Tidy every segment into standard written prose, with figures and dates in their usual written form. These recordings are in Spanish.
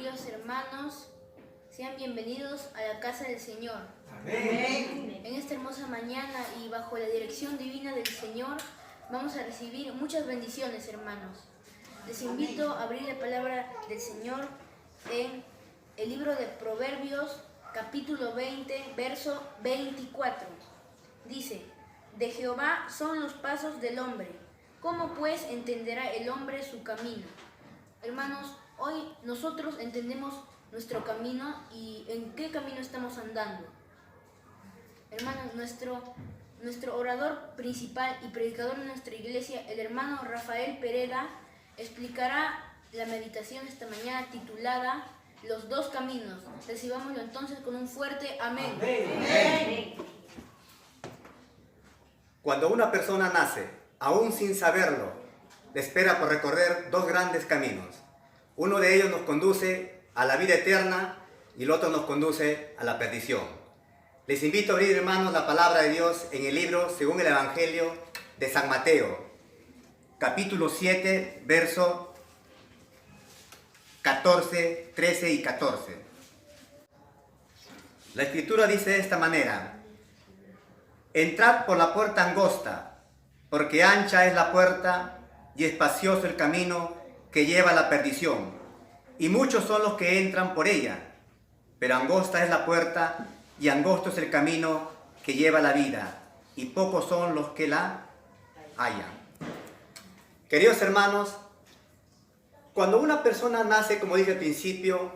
Queridos hermanos, sean bienvenidos a la casa del Señor. Amén. En esta hermosa mañana y bajo la dirección divina del Señor, vamos a recibir muchas bendiciones, hermanos. Les invito a abrir la palabra del Señor en el libro de Proverbios, capítulo 20, verso 24. Dice: de Jehová son los pasos del hombre. ¿Cómo pues entenderá el hombre su camino? Hermanos, hoy nosotros entendemos nuestro camino y en qué camino estamos andando. Hermanos, nuestro orador principal y predicador de nuestra iglesia, el hermano Rafael Pereda, explicará la meditación esta mañana titulada Los dos caminos. Recibámoslo entonces con un fuerte amén. Amén. Cuando una persona nace, aún sin saberlo, le espera por recorrer dos grandes caminos. Uno de ellos nos conduce a la vida eterna y el otro nos conduce a la perdición. Les invito a abrir, hermanos, la palabra de Dios en el libro según el Evangelio de San Mateo, capítulo 7, verso 14, 13 y 14. La Escritura dice de esta manera: entrad por la puerta angosta, porque ancha es la puerta y espacioso el camino que lleva a la perdición, y muchos son los que entran por ella. Pero angosta es la puerta y angosto es el camino que lleva a la vida, y pocos son los que la hallan. Queridos hermanos, cuando una persona nace, como dije al principio,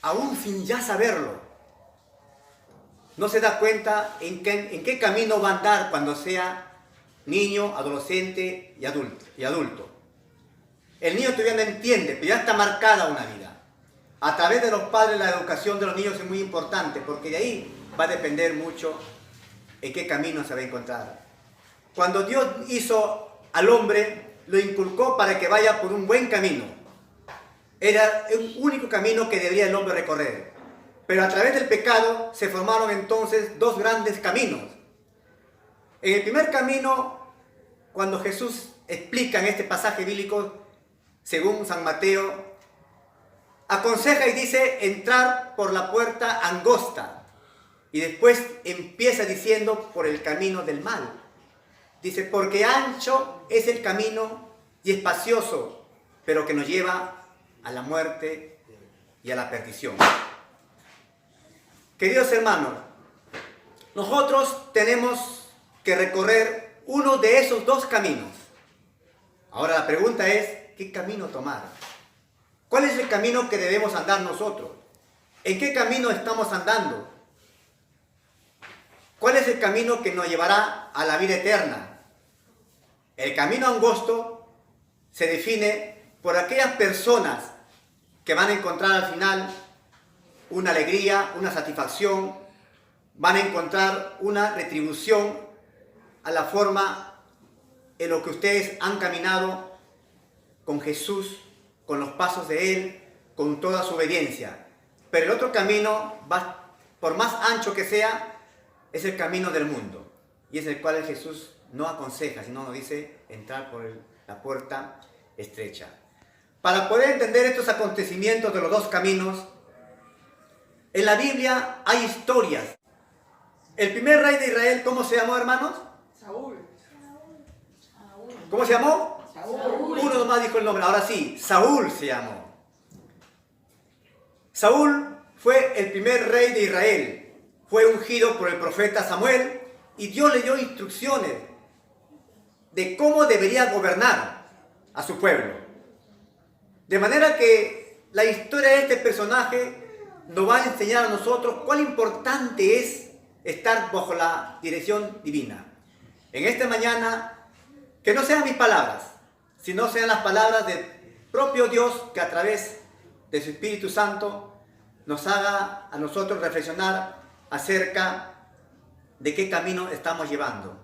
aún sin ya saberlo, no se da cuenta en qué camino va a andar cuando sea niño, adolescente y adulto. El niño todavía no entiende, pero ya está marcada una vida. A través de los padres, la educación de los niños es muy importante, porque de ahí va a depender mucho en qué camino se va a encontrar. Cuando Dios hizo al hombre, lo inculcó para que vaya por un buen camino. Era el único camino que debería el hombre recorrer. Pero a través del pecado se formaron entonces dos grandes caminos. En el primer camino, cuando Jesús explica en este pasaje bíblico, según San Mateo, aconseja y dice entrar por la puerta angosta. Y después empieza diciendo por el camino del mal. Dice, porque ancho es el camino y espacioso, pero que nos lleva a la muerte y a la perdición. Queridos hermanos, nosotros tenemos que recorrer uno de esos dos caminos. Ahora la pregunta es, ¿qué camino tomar? ¿Cuál es el camino que debemos andar nosotros? ¿En qué camino estamos andando? ¿Cuál es el camino que nos llevará a la vida eterna? El camino angosto se define por aquellas personas que van a encontrar al final una alegría, una satisfacción, van a encontrar una retribución a la forma en lo que ustedes han caminado con Jesús, con los pasos de Él, con toda su obediencia. Pero el otro camino, por más ancho que sea, es el camino del mundo, y es el cual Jesús no aconseja, sino nos dice entrar por la puerta estrecha. Para poder entender estos acontecimientos de los dos caminos, en la Biblia hay historias. El primer rey de Israel, ¿cómo se llamó, hermanos? Saúl. ¿Cómo se llamó? Saúl. Uno nomás dijo el nombre, ahora sí, Saúl se llamó. Saúl fue el primer rey de Israel. Fue ungido por el profeta Samuel y Dios le dio instrucciones de cómo debería gobernar a su pueblo. De manera que la historia de este personaje nos va a enseñar a nosotros cuán importante es estar bajo la dirección divina. En esta mañana, que no sean mis palabras, sino sean las palabras del propio Dios que a través de su Espíritu Santo nos haga a nosotros reflexionar acerca de qué camino estamos llevando.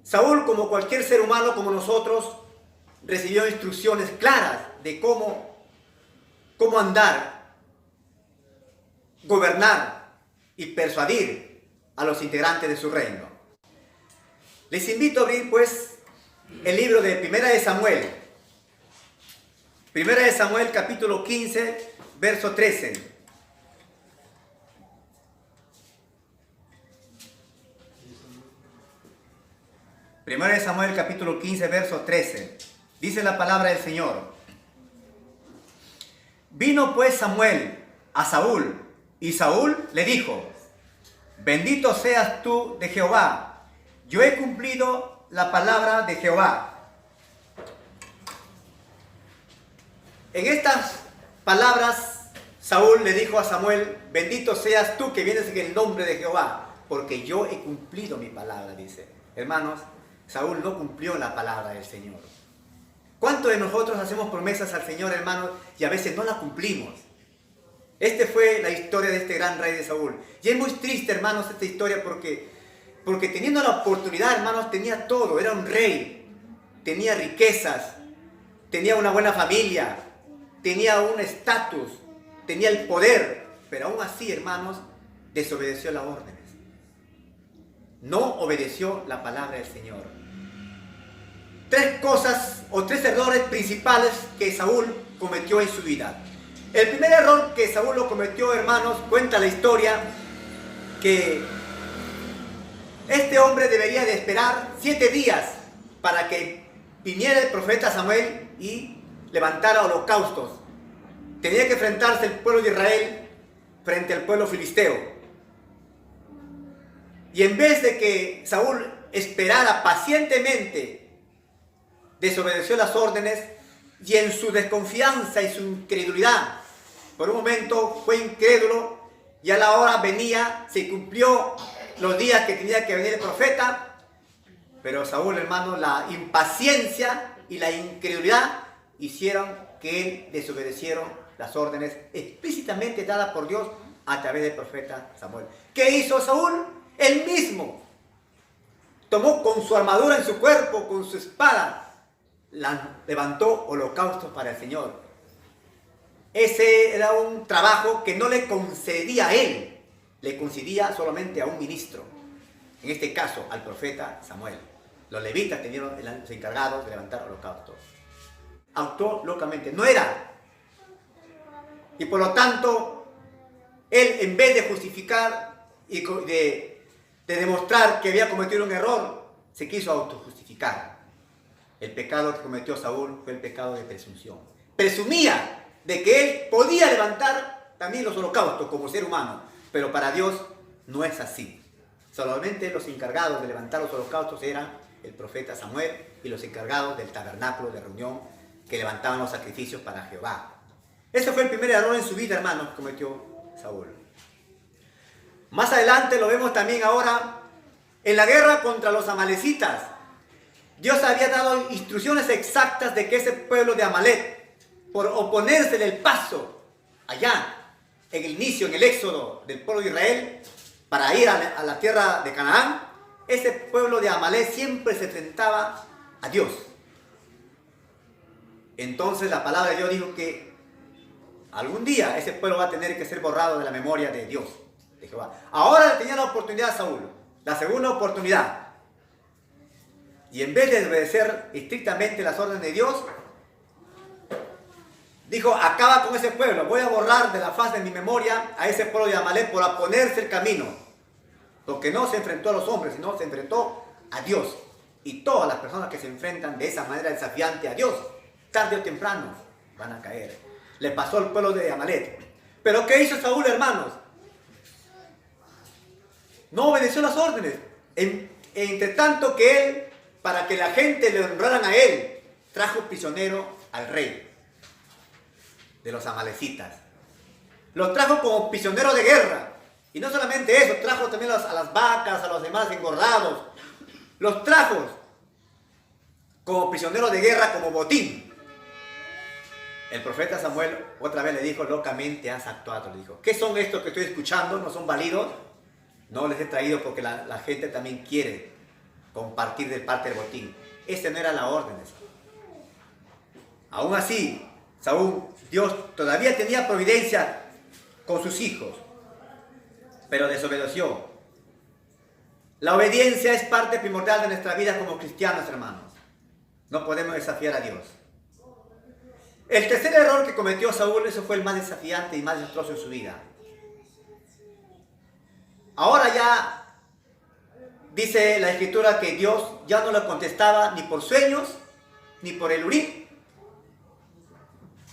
Saúl, como cualquier ser humano como nosotros, recibió instrucciones claras de cómo andar, gobernar y persuadir a los integrantes de su reino. Les invito a abrir pues el libro de Primera de Samuel. Primera de Samuel capítulo 15, verso 13. Primero de Samuel, capítulo 15, verso 13. Dice la palabra del Señor. Vino pues Samuel a Saúl, y Saúl le dijo: bendito seas tú de Jehová, yo he cumplido la palabra de Jehová. En estas palabras, Saúl le dijo a Samuel: bendito seas tú que vienes en el nombre de Jehová, porque yo he cumplido mi palabra, dice. Hermanos, Saúl no cumplió la palabra del Señor. ¿Cuántos de nosotros hacemos promesas al Señor, hermanos, y a veces no la cumplimos? Esta fue la historia de este gran rey de Saúl. Y es muy triste, hermanos, esta historia porque teniendo la oportunidad, hermanos, tenía todo. Era un rey, tenía riquezas, tenía una buena familia, tenía un estatus, tenía el poder. Pero aún así, hermanos, desobedeció las órdenes. No obedeció la palabra del Señor. Tres cosas o tres errores principales que Saúl cometió en su vida. El primer error que Saúl lo cometió, hermanos, cuenta la historia que este hombre debería de esperar 7 días para que viniera el profeta Samuel y levantara holocaustos. Tenía que enfrentarse el pueblo de Israel frente al pueblo filisteo. Y en vez de que Saúl esperara pacientemente, desobedeció las órdenes y en su desconfianza y su incredulidad, por un momento fue incrédulo y a la hora venía, se cumplió los días que tenía que venir el profeta, pero Saúl, hermano, la impaciencia y la incredulidad hicieron que él desobedecieron las órdenes explícitamente dadas por Dios a través del profeta Samuel. ¿Qué hizo Saúl? Él mismo tomó con su armadura en su cuerpo, con su espada, levantó holocaustos para el Señor. Ese era un trabajo que no le concedía a él, le concedía solamente a un ministro, en este caso al profeta Samuel. Los levitas tenían los encargados de levantar holocaustos. Actuó locamente, no era. Y por lo tanto, él, en vez de justificar y de demostrar que había cometido un error, se quiso autojustificar. El pecado que cometió Saúl fue el pecado de presunción. Presumía de que él podía levantar también los holocaustos como ser humano, pero para Dios no es así. Solamente los encargados de levantar los holocaustos eran el profeta Samuel y los encargados del tabernáculo de reunión que levantaban los sacrificios para Jehová. Ese fue el primer error en su vida, hermanos, que cometió Saúl. Más adelante lo vemos también ahora en la guerra contra los amalecitas. Dios había dado instrucciones exactas de que ese pueblo de Amalek, por oponerse el paso allá, en el inicio, en el éxodo del pueblo de Israel, para ir a la tierra de Canaán, ese pueblo de Amalek siempre se enfrentaba a Dios. Entonces la palabra de Dios dijo que algún día ese pueblo va a tener que ser borrado de la memoria de Dios, de Jehová. Ahora tenía la oportunidad a Saúl, la segunda oportunidad. Y en vez de obedecer estrictamente las órdenes de Dios, dijo: acaba con ese pueblo, voy a borrar de la faz de mi memoria a ese pueblo de Amalek por oponerse el camino. Porque no se enfrentó a los hombres, sino se enfrentó a Dios. Y todas las personas que se enfrentan de esa manera desafiante a Dios, tarde o temprano, van a caer. Le pasó al pueblo de Amalek. Pero ¿qué hizo Saúl, hermanos? No obedeció las órdenes. Entre tanto que él, para que la gente le honraran a él, trajo prisionero al rey de los amalecitas. Los trajo como prisionero de guerra. Y no solamente eso, trajo también a las vacas, a los demás engordados. Los trajo como prisioneros de guerra, como botín. El profeta Samuel otra vez le dijo: locamente has actuado. Le dijo: ¿qué son estos que estoy escuchando? ¿No son válidos? No les he traído porque la gente también quiere compartir de parte del botín. Esta no era la orden. Aún así, Saúl, Dios todavía tenía providencia con sus hijos, pero desobedeció. La obediencia es parte primordial de nuestra vida como cristianos, hermanos. No podemos desafiar a Dios. El tercer error que cometió Saúl, eso fue el más desafiante y más desastroso en su vida. Ahora ya dice la Escritura que Dios ya no le contestaba ni por sueños, ni por el Urim,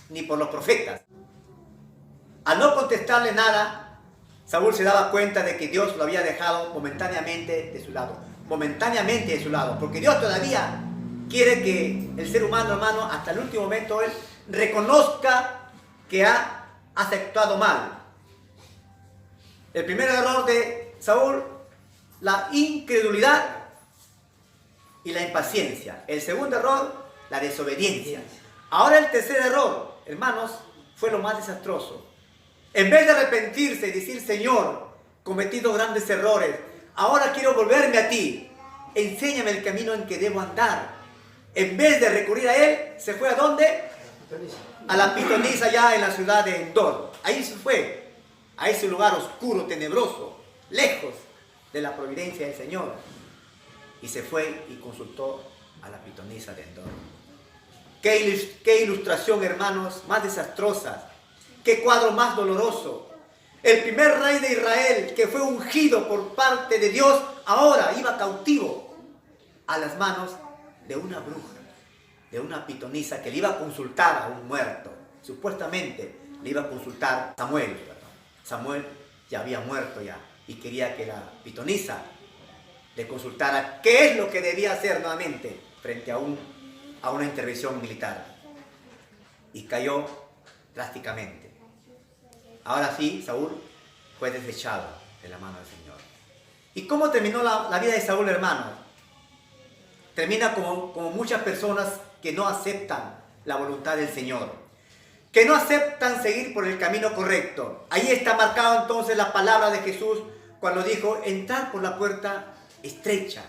ni por los profetas. Al no contestarle nada, Saúl se daba cuenta de que Dios lo había dejado momentáneamente de su lado. Momentáneamente de su lado. Porque Dios todavía quiere que el ser humano, hermano, hasta el último momento, él reconozca que ha actuado mal. El primer error de Saúl, la incredulidad y la impaciencia. El segundo error, la desobediencia. Ahora el tercer error, hermanos, fue lo más desastroso. En vez de arrepentirse y decir, Señor, cometí dos grandes errores, ahora quiero volverme a ti, enséñame el camino en que debo andar. En vez de recurrir a él, ¿se fue a dónde? A la pitonisa allá en la ciudad de Endor. Ahí se fue, a ese lugar oscuro, tenebroso, lejos de la providencia del Señor. Y se fue y consultó a la pitonisa de Endor. Qué ilustración, hermanos, más desastrosa. Qué cuadro más doloroso. El primer rey de Israel, que fue ungido por parte de Dios, ahora iba cautivo a las manos de una bruja, de una pitonisa que le iba a consultar a un muerto. Supuestamente le iba a consultar a Samuel. Samuel ya había muerto ya y quería que la pitonisa le consultara qué es lo que debía hacer nuevamente frente a una intervención militar. Y cayó drásticamente. Ahora sí, Saúl fue desechado de la mano del Señor. ¿Y cómo terminó la vida de Saúl, hermano? Termina como muchas personas que no aceptan la voluntad del Señor, que no aceptan seguir por el camino correcto. Ahí está marcado entonces la palabra de Jesús cuando dijo, entrar por la puerta estrecha.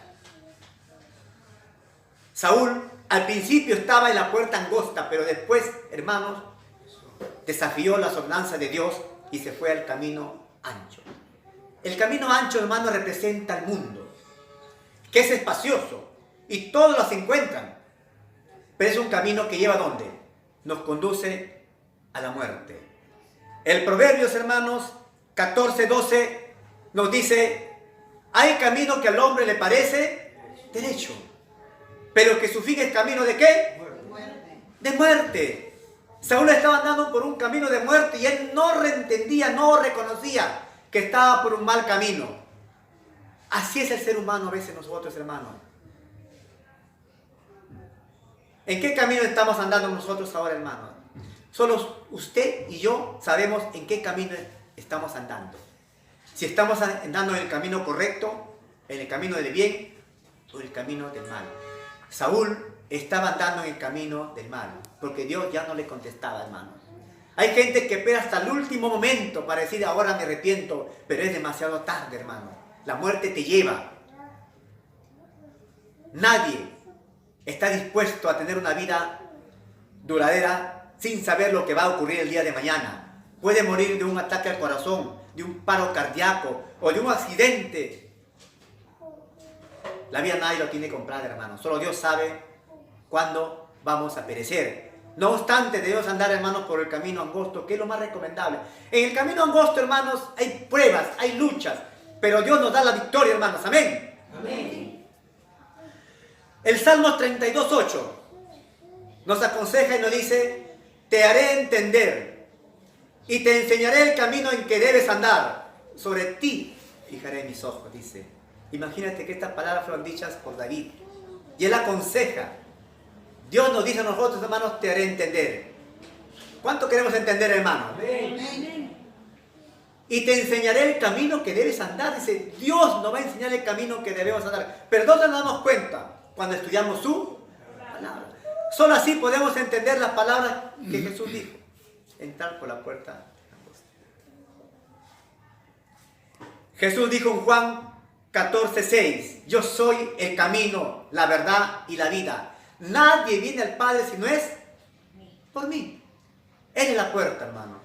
Saúl al principio estaba en la puerta angosta, pero después, hermanos, desafió las ordenanzas de Dios y se fue al camino ancho. El camino ancho, hermano, representa el mundo, que es espacioso y todos los encuentran, pero es un camino que lleva ¿a dónde? Nos conduce a la muerte. El Proverbios, hermanos, 14:12 nos dice, hay camino que al hombre le parece derecho, pero que su fin es camino ¿de qué? De muerte. Saúl estaba andando por un camino de muerte y él no entendía, no reconocía que estaba por un mal camino. Así es el ser humano a veces nosotros, hermanos. ¿En qué camino estamos andando nosotros ahora, hermanos? Solo usted y yo sabemos en qué camino estamos andando. Si estamos andando en el camino correcto, en el camino del bien o en el camino del mal. Saúl estaba andando en el camino del mal, porque Dios ya no le contestaba, hermanos. Hay gente que espera hasta el último momento para decir, ahora me arrepiento, pero es demasiado tarde, hermano. La muerte te lleva. Nadie está dispuesto a tener una vida duradera sin saber lo que va a ocurrir el día de mañana. Puede morir de un ataque al corazón, de un paro cardíaco o de un accidente. La vida nadie lo tiene comprada, hermano. Solo Dios sabe cuándo vamos a perecer. No obstante, debemos andar, hermanos, por el camino angosto, que es lo más recomendable. En el camino angosto, hermanos, hay pruebas, hay luchas, pero Dios nos da la victoria, hermanos. Amén. Amén. El Salmo 32:8 nos aconseja y nos dice, te haré entender y te enseñaré el camino en que debes andar. Sobre ti fijaré mis ojos, dice. Imagínate que estas palabras fueron dichas por David. Y él aconseja. Dios nos dice a nosotros, hermanos, te haré entender. ¿Cuánto queremos entender, hermanos? Amén. Y te enseñaré el camino que debes andar. Dice, Dios nos va a enseñar el camino que debemos andar. Pero ¿dónde nos damos cuenta? Cuando estudiamos su palabra. Solo así podemos entender las palabras que Jesús dijo. Entrar por la puerta angosta. Jesús dijo en Juan 14:6, yo soy el camino, la verdad y la vida. Nadie viene al Padre si no es por mí. Él es la puerta, hermano.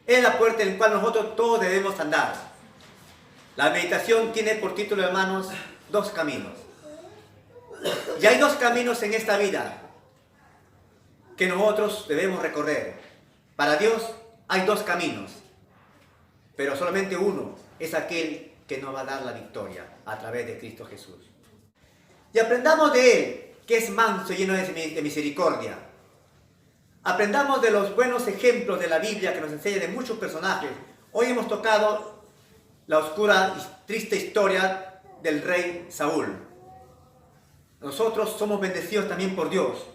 Él es la puerta en la cual nosotros todos debemos andar. La meditación tiene por título, hermanos, dos caminos. Y hay dos caminos en esta vida que nosotros debemos recorrer. Para Dios hay dos caminos, pero solamente uno es aquel que nos va a dar la victoria a través de Cristo Jesús. Y aprendamos de Él, que es manso y lleno de misericordia. Aprendamos de los buenos ejemplos de la Biblia que nos enseña de muchos personajes. Hoy hemos tocado la oscura y triste historia del rey Saúl. Nosotros somos bendecidos también por Dios,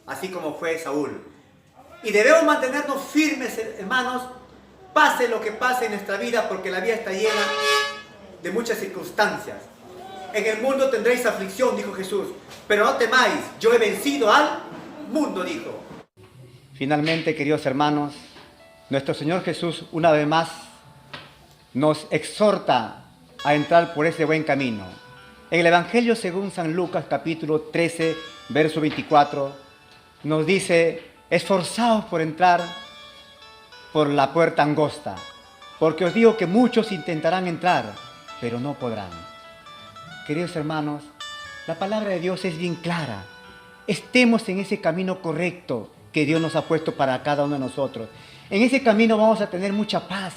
así como fue Saúl. Y debemos mantenernos firmes, hermanos, pase lo que pase en nuestra vida, porque la vida está llena de muchas circunstancias. En el mundo tendréis aflicción, dijo Jesús, pero no temáis, yo he vencido al mundo, dijo. Finalmente, queridos hermanos, nuestro Señor Jesús una vez más nos exhorta a entrar por ese buen camino. En el Evangelio según San Lucas, capítulo 13, verso 24, nos dice: esforzaos por entrar por la puerta angosta, porque os digo que muchos intentarán entrar, pero no podrán. Queridos hermanos, la palabra de Dios es bien clara. Estemos en ese camino correcto que Dios nos ha puesto para cada uno de nosotros. En ese camino vamos a tener mucha paz,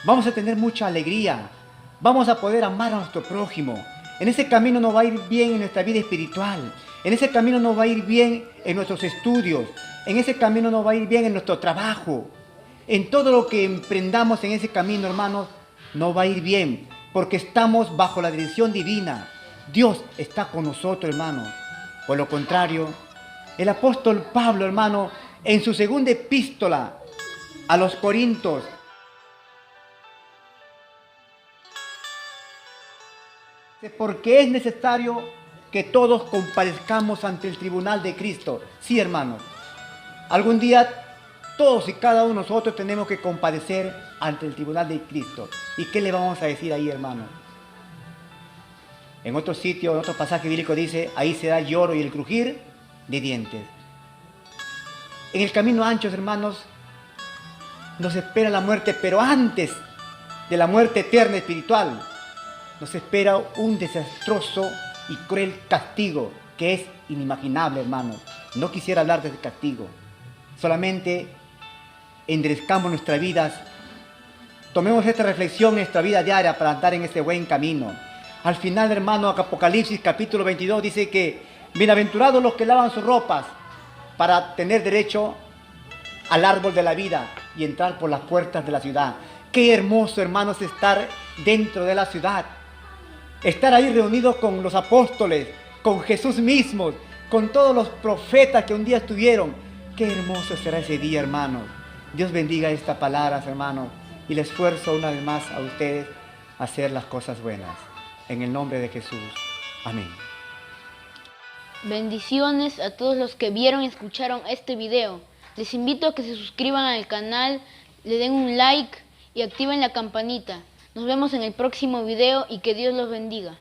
vamos a tener mucha alegría, vamos a poder amar a nuestro prójimo. En ese camino nos va a ir bien en nuestra vida espiritual, en ese camino nos va a ir bien en nuestros estudios, en ese camino nos va a ir bien en nuestro trabajo. En todo lo que emprendamos en ese camino, hermanos, nos va a ir bien, porque estamos bajo la dirección divina. Dios está con nosotros, hermanos. Por lo contrario, el apóstol Pablo, hermano, en su segunda epístola a los Corintios, porque es necesario que todos comparezcamos ante el tribunal de Cristo. Sí, hermanos, algún día todos y cada uno de nosotros tenemos que comparecer ante el tribunal de Cristo. ¿Y qué le vamos a decir ahí, hermano? En otro sitio, en otro pasaje bíblico dice: ahí será el lloro y el crujir de dientes. En el camino ancho, hermanos, nos espera la muerte, pero antes de la muerte eterna espiritual, nos espera un desastroso y cruel castigo que es inimaginable, hermanos. No quisiera hablar de ese castigo. Solamente enderezcamos nuestras vidas. Tomemos esta reflexión en nuestra vida diaria para andar en este buen camino. Al final, hermano, Apocalipsis capítulo 22 dice que bienaventurados los que lavan sus ropas para tener derecho al árbol de la vida y entrar por las puertas de la ciudad. Qué hermoso, hermanos, estar dentro de la ciudad. Estar ahí reunidos con los apóstoles, con Jesús mismo, con todos los profetas que un día estuvieron. Qué hermoso será ese día, hermanos. Dios bendiga estas palabras, hermanos, y les esfuerzo una vez más a ustedes a hacer las cosas buenas. En el nombre de Jesús. Amén. Bendiciones a todos los que vieron y escucharon este video. Les invito a que se suscriban al canal, le den un like y activen la campanita. Nos vemos en el próximo video y que Dios los bendiga.